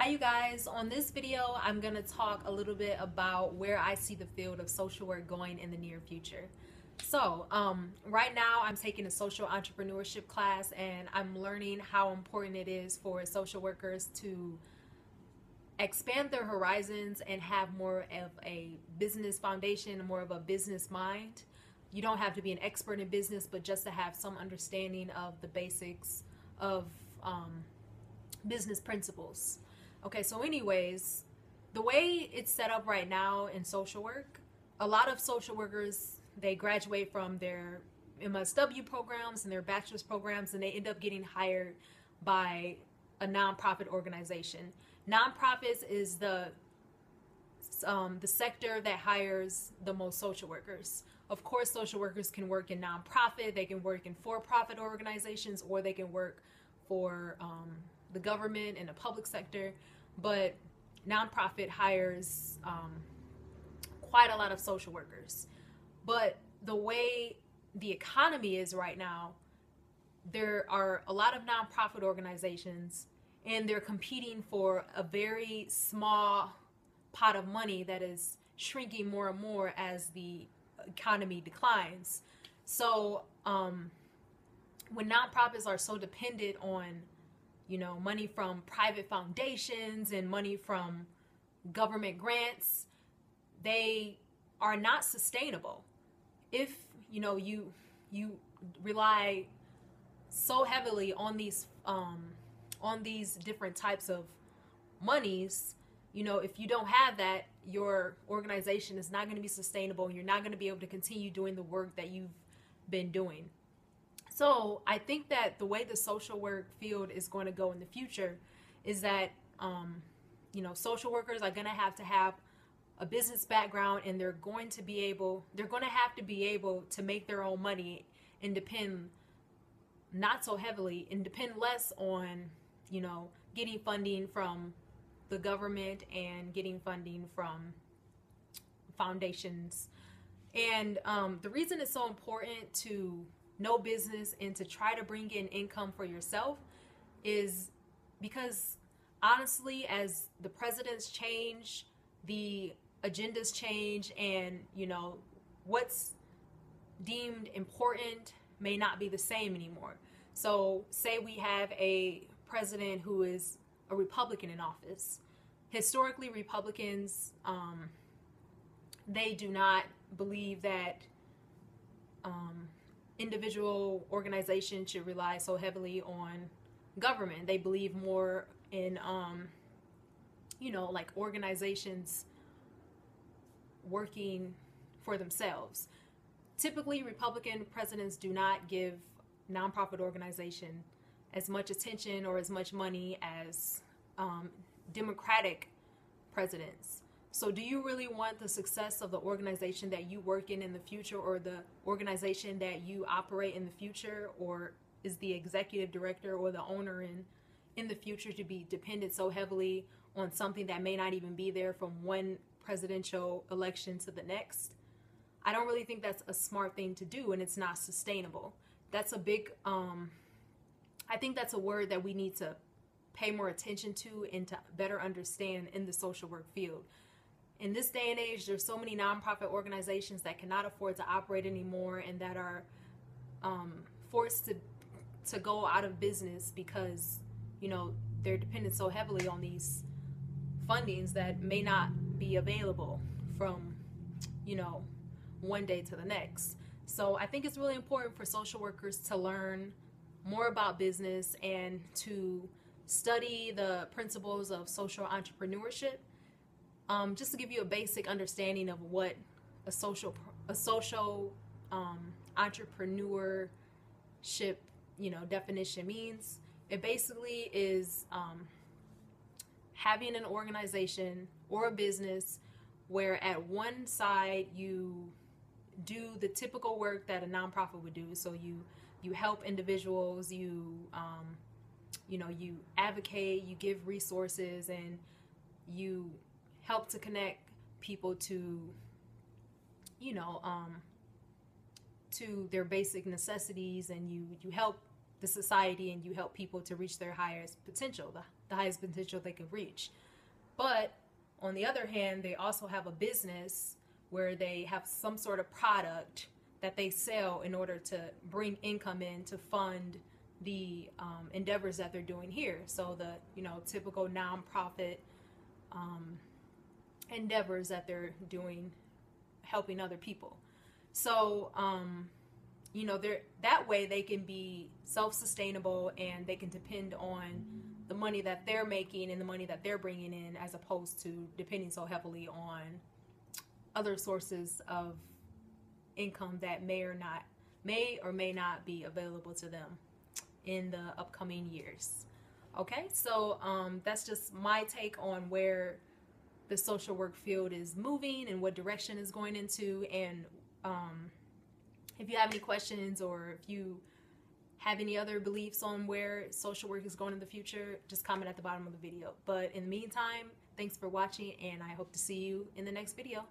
Hi you guys, on this video I'm going to talk a little bit about where I see the field of social work going in the near future. So right now I'm taking a social entrepreneurship class and I'm learning how important it is for social workers to expand their horizons and have more of a business foundation, more of a business mind. You don't have to be an expert in business, but just to have some understanding of the basics of business principles. Okay, so anyways, the way it's set up right now in social work, a lot of social workers, they graduate from their MSW programs and their bachelor's programs, and they end up getting hired by a nonprofit organization. Nonprofits is the sector that hires the most social workers. Of course, social workers can work in nonprofit, they can work in for-profit organizations, or they can work for the government and the public sector, but nonprofit hires quite a lot of social workers. But the way the economy is right now, there are a lot of nonprofit organizations and they're competing for a very small pot of money that is shrinking more and more as the economy declines. So when nonprofits are so dependent on money from private foundations and money from government grants, they are not sustainable. If you rely so heavily on these different types of monies, if you don't have that, your organization is not going to be sustainable and you're not going to be able to continue doing the work that you've been doing. So I think that the way the social work field is going to go in the future is that, social workers are going to have a business background, and they're going to have to be able to make their own money and depend not so heavily and depend less on, getting funding from the government and getting funding from foundations. And the reason it's so important to know business and to try to bring in income for yourself is because honestly, as the presidents change, the agendas change, and what's deemed important may not be the same anymore. So say we have a president who is a Republican in office. Historically, Republicans, they do not believe that individual organizations should rely so heavily on government. They believe more in, like organizations working for themselves. Typically, Republican presidents do not give nonprofit organization as much attention or as much money as Democratic presidents. So do you really want the success of the organization that you work in the future, or the organization that you operate in the future, or is the executive director or the owner in the future to be dependent so heavily on something that may not even be there from one presidential election to the next? I don't really think that's a smart thing to do, and it's not sustainable. That's a big, I think that's a word that we need to pay more attention to and to better understand in the social work field. In this day and age, there's so many nonprofit organizations that cannot afford to operate anymore and that are forced to go out of business because, they're dependent so heavily on these fundings that may not be available from, one day to the next. So I think it's really important for social workers to learn more about business and to study the principles of social entrepreneurship. Just to give you a basic understanding of what a social entrepreneurship, definition means. It basically is having an organization or a business where at one side you do the typical work that a nonprofit would do. So you help individuals, you advocate, you give resources, and you help to connect people to to their basic necessities, and you help the society and you help people to reach their highest potential, the highest potential they could reach. But on the other hand, they also have a business where they have some sort of product that they sell in order to bring income in to fund the endeavors that they're doing here. So the, you know, typical nonprofit endeavors that they're doing, helping other people. So, you know, they're, that way they can be self-sustainable and they can depend on the money that they're making and the money that they're bringing in, as opposed to depending so heavily on other sources of income that may or may not be available to them in the upcoming years. Okay, so that's just my take on where the social work field is moving and what direction it's going into. And if you have any questions, or if you have any other beliefs on where social work is going in the future, just comment at the bottom of the video. But in the meantime, thanks for watching, and I hope to see you in the next video.